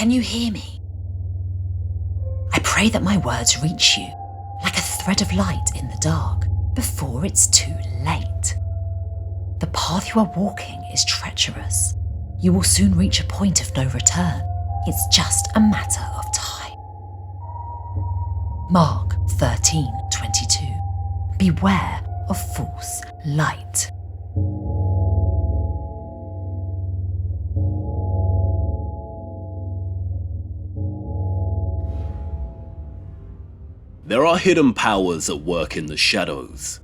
Can you hear me? I pray that my words reach you like a thread of light in the dark before it's too late. The path you are walking is treacherous. You will soon reach a point of no return. It's just a matter of time. Mark 13:22. Beware of false light. There are hidden powers at work in the shadows.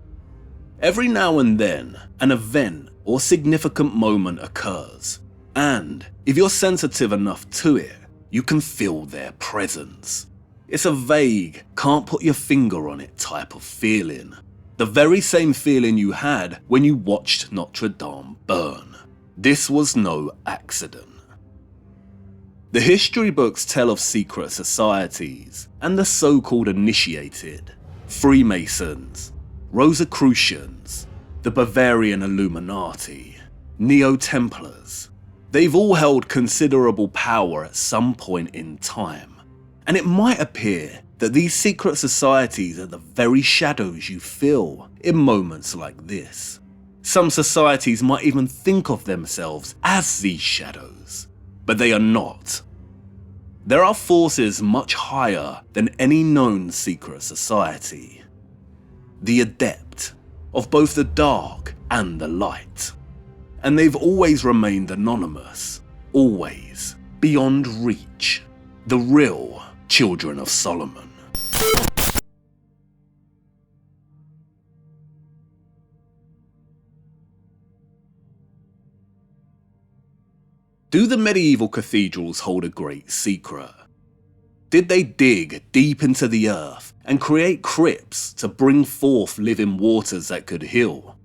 Every now and then, an event or significant moment occurs, and if you're sensitive enough to it, you can feel their presence. It's a vague, can't put your finger on it type of feeling. The very same feeling you had when you watched Notre Dame burn. This was no accident. The history books tell of secret societies and the so-called initiated, Freemasons, Rosicrucians, the Bavarian Illuminati, Neo-Templars. They've all held considerable power at some point in time, and it might appear that these secret societies are the very shadows you feel in moments like this. Some societies might even think of themselves as these shadows, but they are not. There are forces much higher than any known secret society. The adept of both the dark and the light. And they've always remained anonymous, always, beyond reach. The real children of Solomon. Do the medieval cathedrals hold a great secret? Did they dig deep into the earth and create crypts to bring forth living waters that could heal?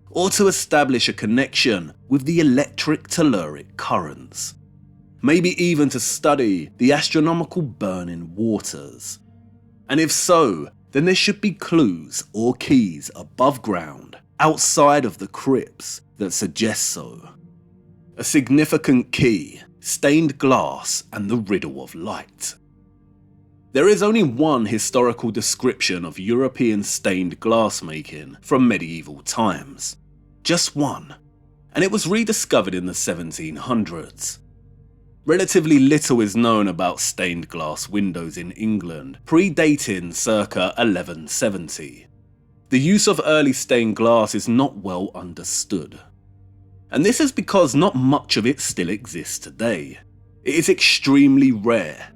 Or to establish a connection with the electric telluric currents? Maybe even to study the astronomical burning waters? And if so, then there should be clues or keys above ground, outside of the crypts, that suggest so. A significant key, stained glass, and the riddle of light. There is only one historical description of European stained glass making from medieval times. Just one, and it was rediscovered in the 1700s. Relatively little is known about stained glass windows in England, predating circa 1170. The use of early stained glass is not well understood. And this is because not much of it still exists today. It is extremely rare.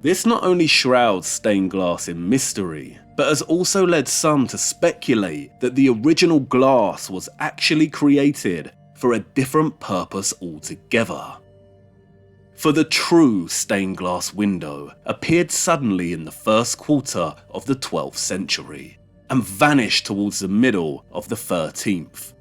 This not only shrouds stained glass in mystery, but has also led some to speculate that the original glass was actually created for a different purpose altogether. For the true stained glass window appeared suddenly in the first quarter of the 12th century, and vanished towards the middle of the 13th.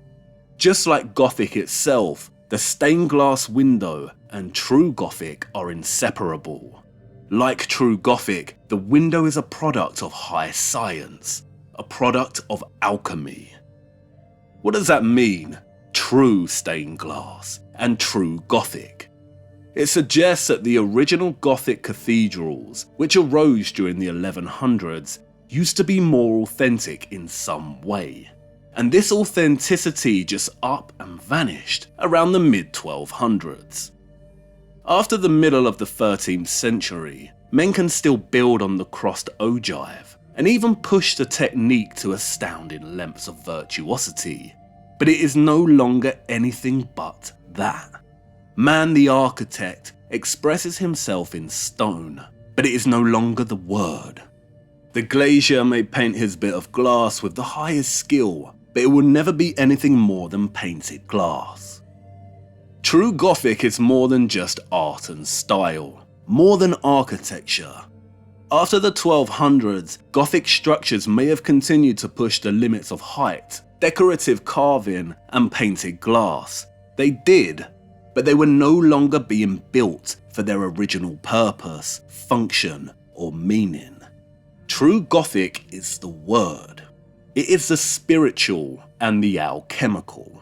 Just like Gothic itself, the stained glass window and true Gothic are inseparable. Like true Gothic, the window is a product of high science, a product of alchemy. What does that mean? True stained glass and true Gothic. It suggests that the original Gothic cathedrals, which arose during the 1100s, used to be more authentic in some way. And this authenticity just up and vanished around the mid-1200s. After the middle of the 13th century, men can still build on the crossed ogive, and even push the technique to astounding lengths of virtuosity. But it is no longer anything but that. Man the architect expresses himself in stone, but it is no longer the word. The glazier may paint his bit of glass with the highest skill, but it will never be anything more than painted glass. True Gothic is more than just art and style, more than architecture. After the 1200s, Gothic structures may have continued to push the limits of height, decorative carving, and painted glass. They did, but they were no longer being built for their original purpose, function, or meaning. True Gothic is the word. It is the spiritual and the alchemical.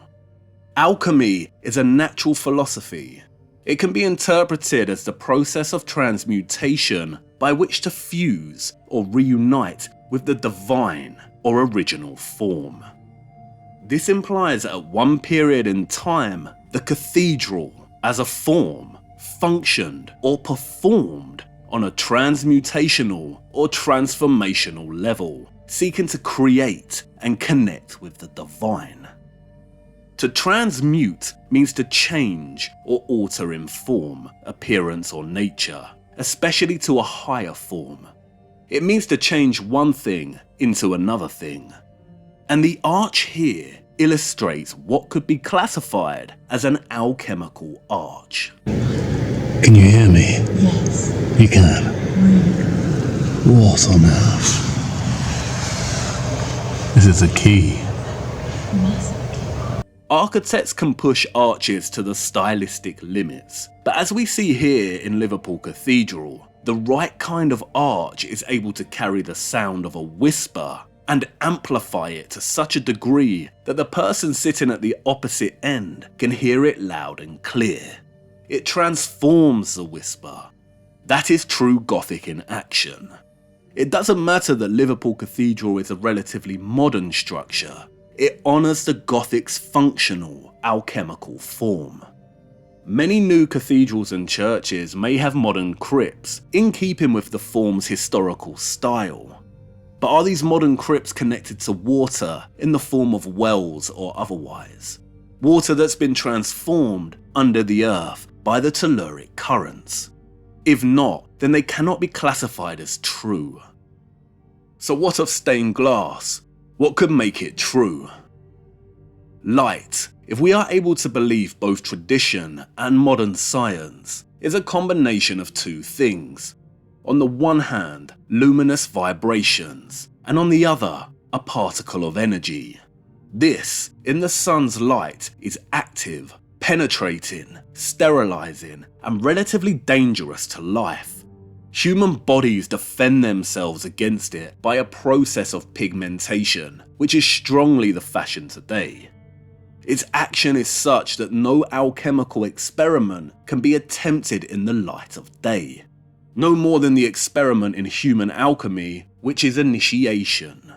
Alchemy is a natural philosophy. It can be interpreted as the process of transmutation by which to fuse or reunite with the divine or original form. This implies that at one period in time, the cathedral, as a form, functioned or performed on a transmutational or transformational level, seeking to create and connect with the divine. To transmute means to change or alter in form, appearance or nature, especially to a higher form. It means to change one thing into another thing. And the arch here illustrates what could be classified as an alchemical arch. Can you hear me? Yes. You can? What on earth? This is a key. Architects can push arches to the stylistic limits, but as we see here in Liverpool Cathedral, the right kind of arch is able to carry the sound of a whisper and amplify it to such a degree that the person sitting at the opposite end can hear it loud and clear. It transforms the whisper. That is true Gothic in action. It doesn't matter that Liverpool Cathedral is a relatively modern structure. It honours the Gothic's functional, alchemical form. Many new cathedrals and churches may have modern crypts, in keeping with the form's historical style. But are these modern crypts connected to water in the form of wells or otherwise? Water that's been transformed under the earth by the telluric currents? If not, then they cannot be classified as true. So what of stained glass? What could make it true? Light, if we are able to believe both tradition and modern science, is a combination of two things. On the one hand, luminous vibrations, and on the other, a particle of energy. This, in the sun's light, is active, penetrating, sterilizing, and relatively dangerous to life. Human bodies defend themselves against it by a process of pigmentation, which is strongly the fashion today. Its action is such that no alchemical experiment can be attempted in the light of day. No more than the experiment in human alchemy, which is initiation.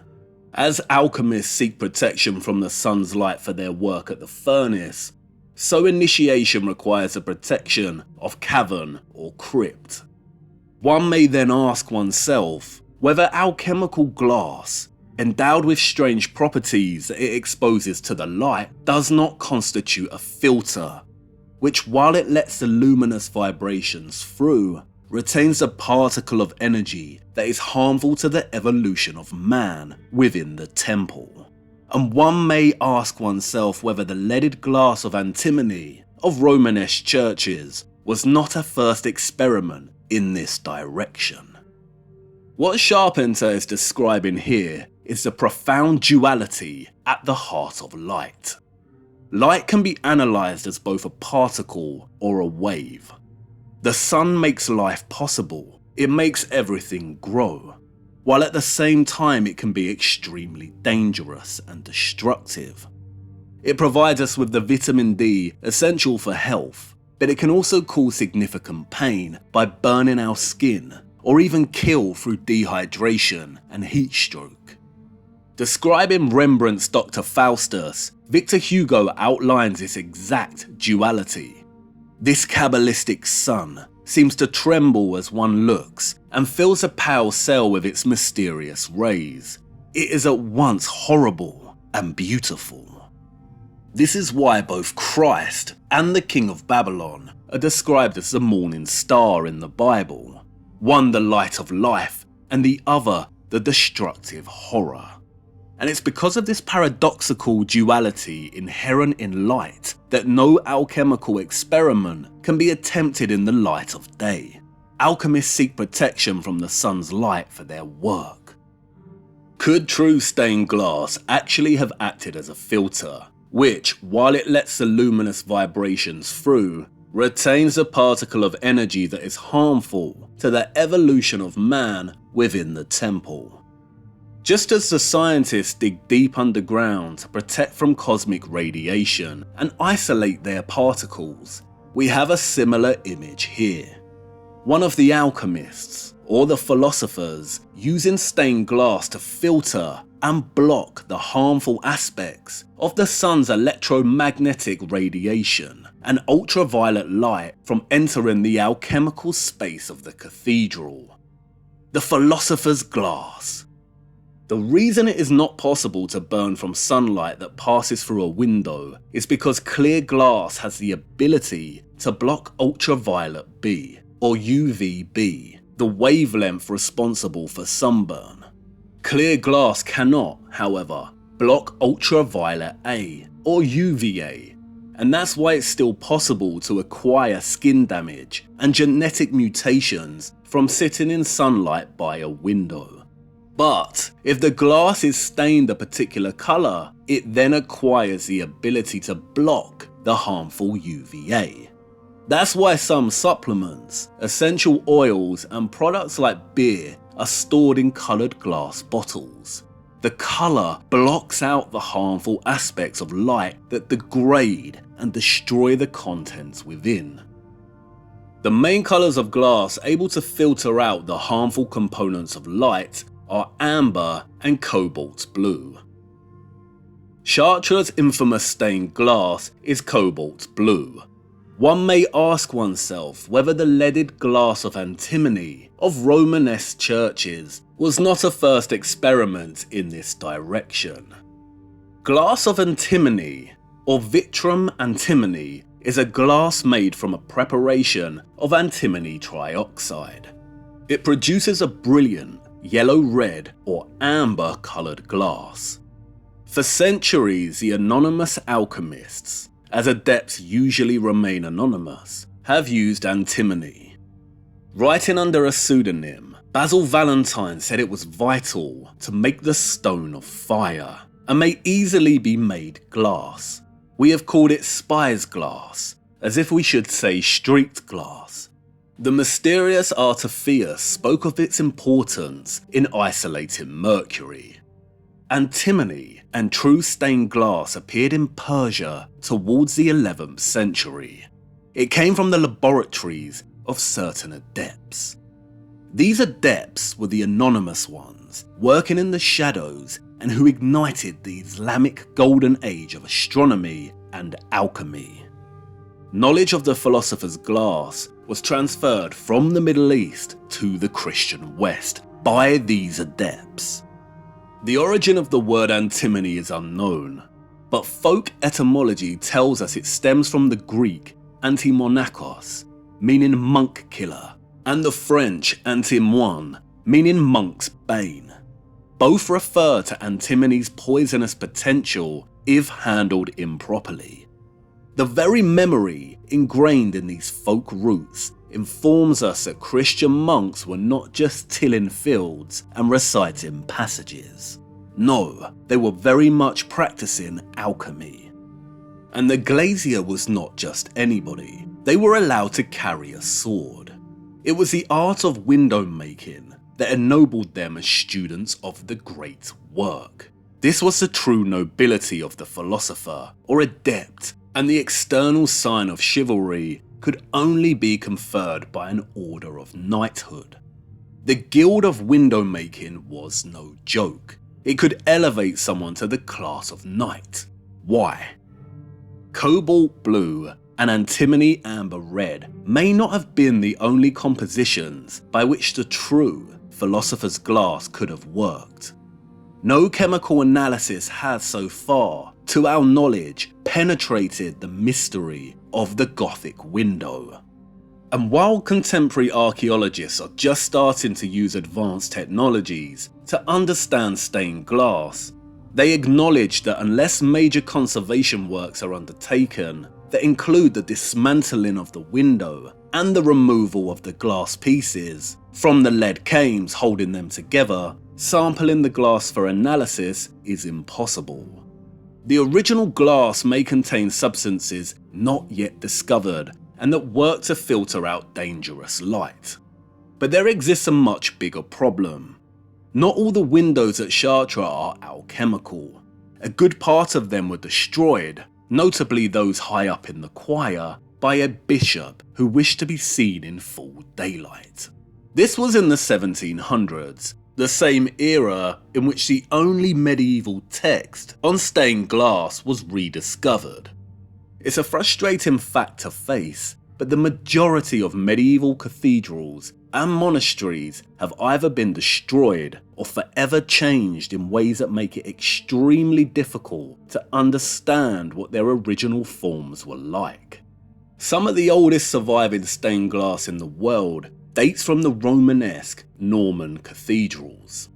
As alchemists seek protection from the sun's light for their work at the furnace, so initiation requires the protection of cavern or crypt. One may then ask oneself whether alchemical glass, endowed with strange properties that it exposes to the light, does not constitute a filter, which, while it lets the luminous vibrations through, retains a particle of energy that is harmful to the evolution of man within the temple. And one may ask oneself whether the leaded glass of antimony of Romanesque churches was not a first experiment in this direction. What Charpentier is describing here is the profound duality at the heart of light. Light can be analysed as both a particle or a wave. The sun makes life possible, it makes everything grow, while at the same time it can be extremely dangerous and destructive. It provides us with the vitamin D essential for health, but it can also cause significant pain by burning our skin, or even kill through dehydration and heat stroke. Describing Rembrandt's Dr. Faustus, Victor Hugo outlines this exact duality. This Kabbalistic sun seems to tremble as one looks and fills a pale cell with its mysterious rays. It is at once horrible and beautiful. This is why both Christ and the King of Babylon are described as the morning star in the Bible, one the light of life and the other the destructive horror. And it's because of this paradoxical duality inherent in light that no alchemical experiment can be attempted in the light of day. Alchemists seek protection from the sun's light for their work. Could true stained glass actually have acted as a filter, which, while it lets the luminous vibrations through, retains a particle of energy that is harmful to the evolution of man within the temple? Just as the scientists dig deep underground to protect from cosmic radiation and isolate their particles, We have a similar image here. One of the alchemists, or the philosophers, using stained glass to filter and block the harmful aspects of the sun's electromagnetic radiation and ultraviolet light from entering the alchemical space of the cathedral. The philosopher's glass. The reason it is not possible to burn from sunlight that passes through a window is because clear glass has the ability to block ultraviolet B, or UVB, the wavelength responsible for sunburn. Clear glass cannot, however, block ultraviolet A, or UVA, and that's why it's still possible to acquire skin damage and genetic mutations from sitting in sunlight by a window. But if the glass is stained a particular colour, it then acquires the ability to block the harmful UVA. That's why some supplements, essential oils and products like beer are stored in coloured glass bottles. The colour blocks out the harmful aspects of light that degrade and destroy the contents within. The main colours of glass able to filter out the harmful components of light are amber and cobalt blue. Chartres' infamous stained glass is cobalt blue. One may ask oneself whether the leaded glass of antimony of Romanesque churches was not a first experiment in this direction. Glass of antimony, or vitrum antimony, is a glass made from a preparation of antimony trioxide. It produces a brilliant yellow-red or amber-coloured glass. For centuries, the anonymous alchemists, as adepts usually remain anonymous, have used antimony. Writing under a pseudonym, Basil Valentine said it was vital to make the stone of fire, and may easily be made glass. We have called it spy's glass, as if we should say street glass. The mysterious Artephius spoke of its importance in isolating mercury. Antimony and true stained glass appeared in Persia towards the 11th century. It came from the laboratories of certain adepts. These adepts were the anonymous ones, working in the shadows and who ignited the Islamic golden age of astronomy and alchemy. Knowledge of the philosopher's glass was transferred from the Middle East to the Christian West by these adepts. The origin of the word antimony is unknown, but folk etymology tells us it stems from the Greek antimonachos, meaning monk killer, and the French antimoine, meaning monk's bane. Both refer to antimony's poisonous potential if handled improperly. The very memory ingrained in these folk roots informs us that Christian monks were not just tilling fields and reciting passages. No, they were very much practicing alchemy. And the glazier was not just anybody. They were allowed to carry a sword. It was the art of window making that ennobled them as students of the great work. This was the true nobility of the philosopher or adept, and the external sign of chivalry could only be conferred by an order of knighthood. The guild of window making was no joke. It could elevate someone to the class of knight. Why? Cobalt blue and antimony amber red may not have been the only compositions by which the true philosopher's glass could have worked. No chemical analysis has so far, to our knowledge, penetrated the mystery of the Gothic window. And while contemporary archaeologists are just starting to use advanced technologies to understand stained glass, they acknowledge that unless major conservation works are undertaken that include the dismantling of the window and the removal of the glass pieces from the lead cames holding them together, sampling the glass for analysis is impossible. The original glass may contain substances not yet discovered and that work to filter out dangerous light. But there exists a much bigger problem. Not all the windows at Chartres are alchemical. A good part of them were destroyed, notably those high up in the choir, by a bishop who wished to be seen in full daylight. This was in the 1700s, the same era in which the only medieval text on stained glass was rediscovered. It's a frustrating fact to face, but the majority of medieval cathedrals and monasteries have either been destroyed or forever changed in ways that make it extremely difficult to understand what their original forms were like. Some of the oldest surviving stained glass in the world dates from the Romanesque Norman cathedrals.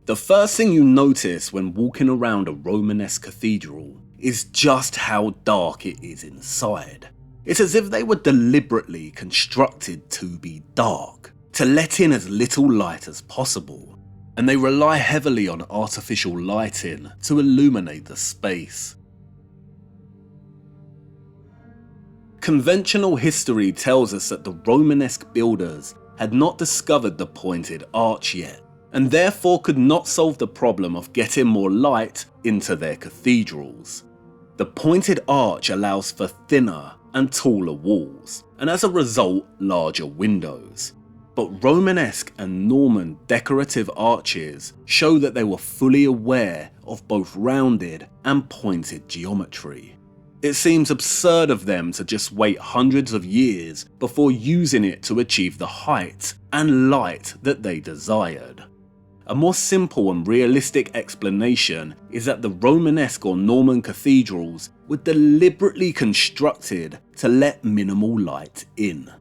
The first thing you notice when walking around a Romanesque cathedral is just how dark it is inside. It's as if they were deliberately constructed to be dark, to let in as little light as possible, and they rely heavily on artificial lighting to illuminate the space. Conventional history tells us that the Romanesque builders had not discovered the pointed arch yet, and therefore could not solve the problem of getting more light into their cathedrals. The pointed arch allows for thinner and taller walls, and as a result, larger windows. But Romanesque and Norman decorative arches show that they were fully aware of both rounded and pointed geometry. It seems absurd of them to just wait hundreds of years before using it to achieve the height and light that they desired. A more simple and realistic explanation is that the Romanesque or Norman cathedrals were deliberately constructed to let minimal light in.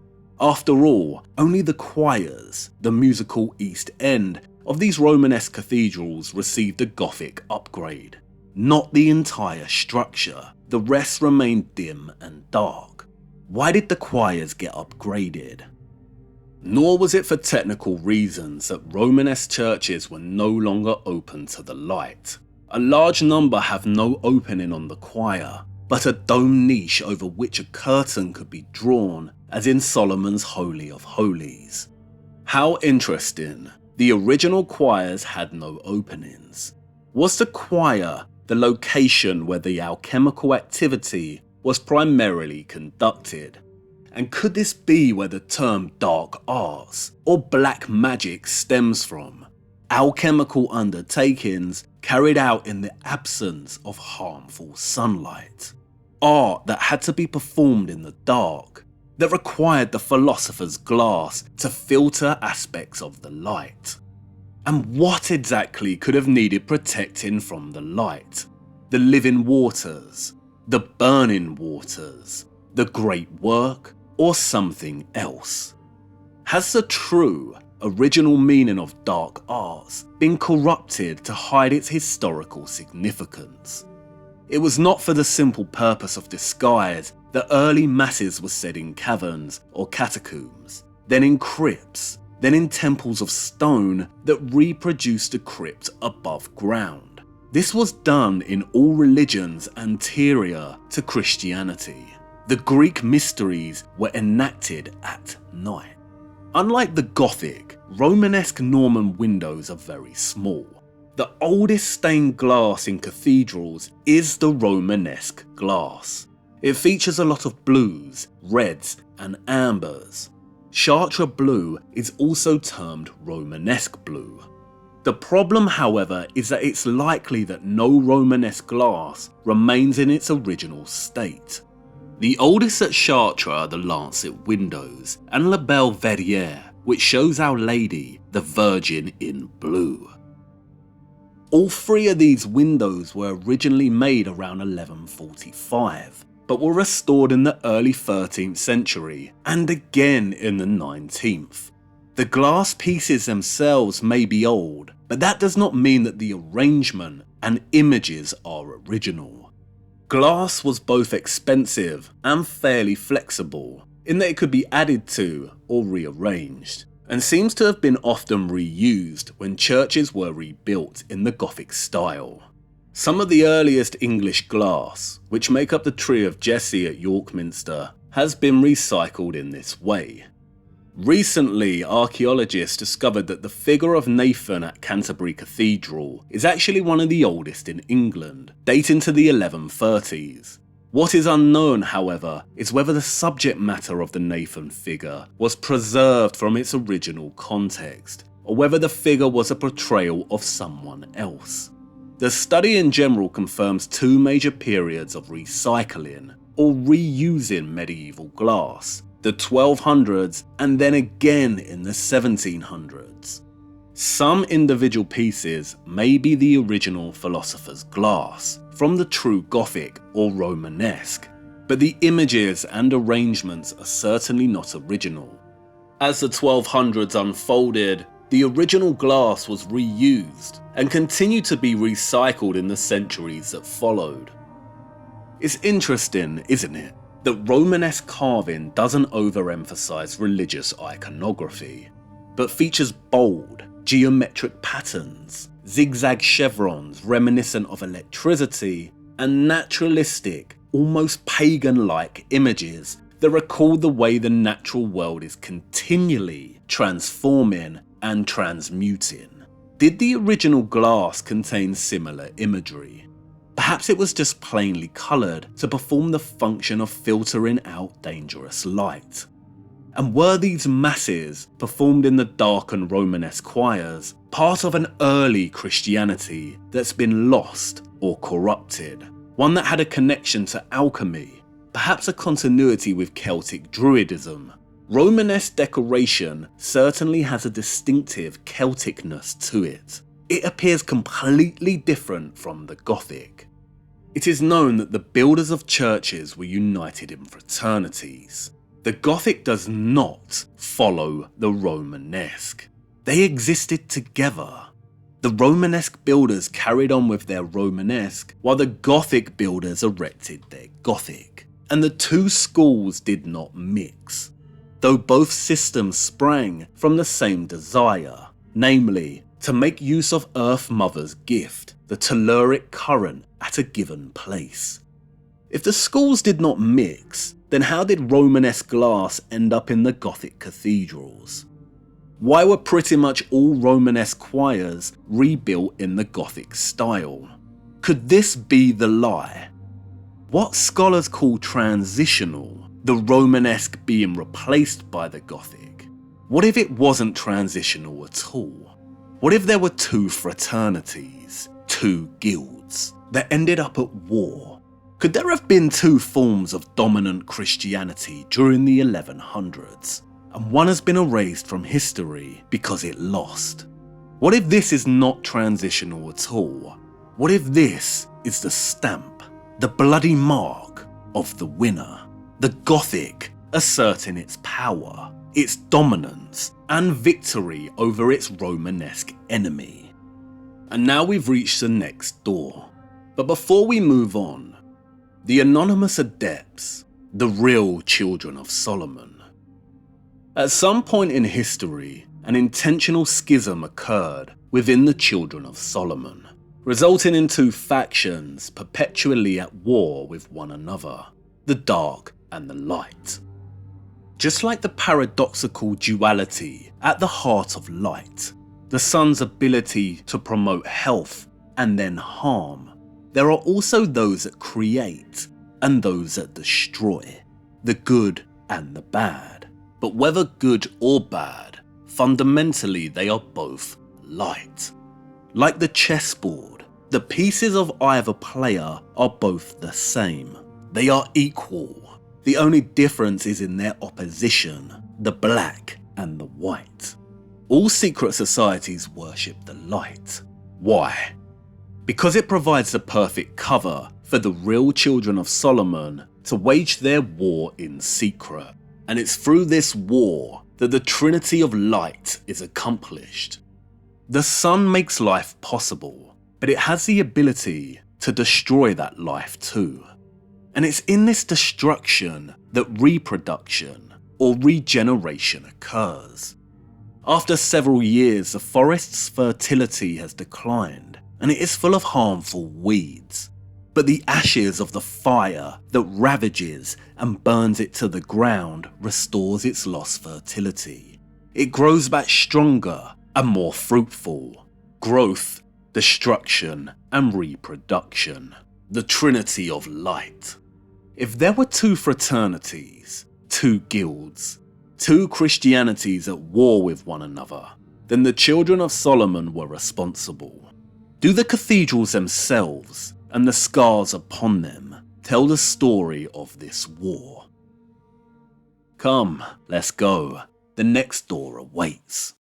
After all, only the choirs, the musical East End, of these Romanesque cathedrals received a Gothic upgrade. Not the entire structure, the rest remained dim and dark. Why did the choirs get upgraded? Nor was it for technical reasons that Romanesque churches were no longer open to the light. A large number have no opening on the choir, but a dome niche over which a curtain could be drawn, as in Solomon's Holy of Holies. How interesting, the original choirs had no openings. Was the choir the location where the alchemical activity was primarily conducted? And could this be where the term dark arts or black magic stems from? Alchemical undertakings carried out in the absence of harmful sunlight. Art that had to be performed in the dark, that required the philosopher's glass to filter aspects of the light. And what exactly could have needed protecting from the light? The living waters, the burning waters, the great work, or something else? Has the true, original meaning of dark arts been corrupted to hide its historical significance? It was not for the simple purpose of disguise that early masses were said in caverns or catacombs, then in crypts, then in temples of stone that reproduced the crypt above ground. This was done in all religions anterior to Christianity. The Greek mysteries were enacted at night. Unlike the Gothic, Romanesque Norman windows are very small. The oldest stained glass in cathedrals is the Romanesque glass. It features a lot of blues, reds, and ambers. Chartres blue is also termed Romanesque blue. The problem, however, is that it's likely that no Romanesque glass remains in its original state. The oldest at Chartres are the lancet windows and La Belvedere, which shows Our Lady, the Virgin in blue. All three of these windows were originally made around 1145, but were restored in the early 13th century and again in the 19th. The glass pieces themselves may be old, but that does not mean that the arrangement and images are original. Glass was both expensive and fairly flexible, in that it could be added to or rearranged, and seems to have been often reused when churches were rebuilt in the Gothic style. Some of the earliest English glass, which make up the Tree of Jesse at York Minster, has been recycled in this way. Recently, archaeologists discovered that the figure of Nathan at Canterbury Cathedral is actually one of the oldest in England, dating to the 1130s. What is unknown, however, is whether the subject matter of the Nathan figure was preserved from its original context, or whether the figure was a portrayal of someone else. The study in general confirms two major periods of recycling or reusing medieval glass, the 1200s and then again in the 1700s. Some individual pieces may be the original Philosopher's glass from the true Gothic or Romanesque, but the images and arrangements are certainly not original. As the 1200s unfolded, the original glass was reused and continued to be recycled in the centuries that followed. It's interesting, isn't it, that Romanesque carving doesn't overemphasize religious iconography, but features bold, geometric patterns, zigzag chevrons reminiscent of electricity, and naturalistic, almost pagan-like images that recall the way the natural world is continually transforming and transmuting. Did the original glass contain similar imagery? Perhaps it was just plainly coloured to perform the function of filtering out dangerous light. And were these masses, performed in the darkened Romanesque choirs, part of an early Christianity that's been lost or corrupted? One that had a connection to alchemy, perhaps a continuity with Celtic Druidism? Romanesque decoration certainly has a distinctive Celticness to it. It appears completely different from the Gothic. It is known that the builders of churches were united in fraternities. The Gothic does not follow the Romanesque. They existed together. The Romanesque builders carried on with their Romanesque, while the Gothic builders erected their Gothic. And the two schools did not mix, though both systems sprang from the same desire, namely, to make use of Earth Mother's gift, the telluric current at a given place. If the schools did not mix, then how did Romanesque glass end up in the Gothic cathedrals? Why were pretty much all Romanesque choirs rebuilt in the Gothic style? Could this be the lie? What scholars call transitional, the Romanesque being replaced by the Gothic? What if it wasn't transitional at all? What if there were two fraternities, two guilds, that ended up at war? Could there have been two forms of dominant Christianity during the 1100s, and one has been erased from history because it lost? What if this is not transitional at all? What if this is the stamp, the bloody mark of the winner? The Gothic asserting its power, its dominance, and victory over its Romanesque enemy. And now we've reached the next door. But before we move on, the anonymous adepts, the real children of Solomon. At some point in history, an intentional schism occurred within the children of Solomon, resulting in two factions perpetually at war with one another, the dark and the light. Just like the paradoxical duality at the heart of light, the sun's ability to promote health and then harm, there are also those that create and those that destroy, the good and the bad. But whether good or bad, fundamentally they are both light. Like the chessboard, the pieces of either player are both the same. They are equal. The only difference is in their opposition, the black and the white. All secret societies worship the light. Why? Because it provides the perfect cover for the real children of Solomon to wage their war in secret. And it's through this war that the Trinity of light is accomplished. The sun makes life possible, but it has the ability to destroy that life too. And it's in this destruction that reproduction or regeneration occurs. After several years, the forest's fertility has declined, and it is full of harmful weeds. But the ashes of the fire that ravages and burns it to the ground restores its lost fertility. It grows back stronger and more fruitful. Growth, destruction, and reproduction. The Trinity of light. If there were two fraternities, two guilds, two Christianities at war with one another, then the children of Solomon were responsible. Do the cathedrals themselves, and the scars upon them, tell the story of this war? Come, let's go. The next door awaits.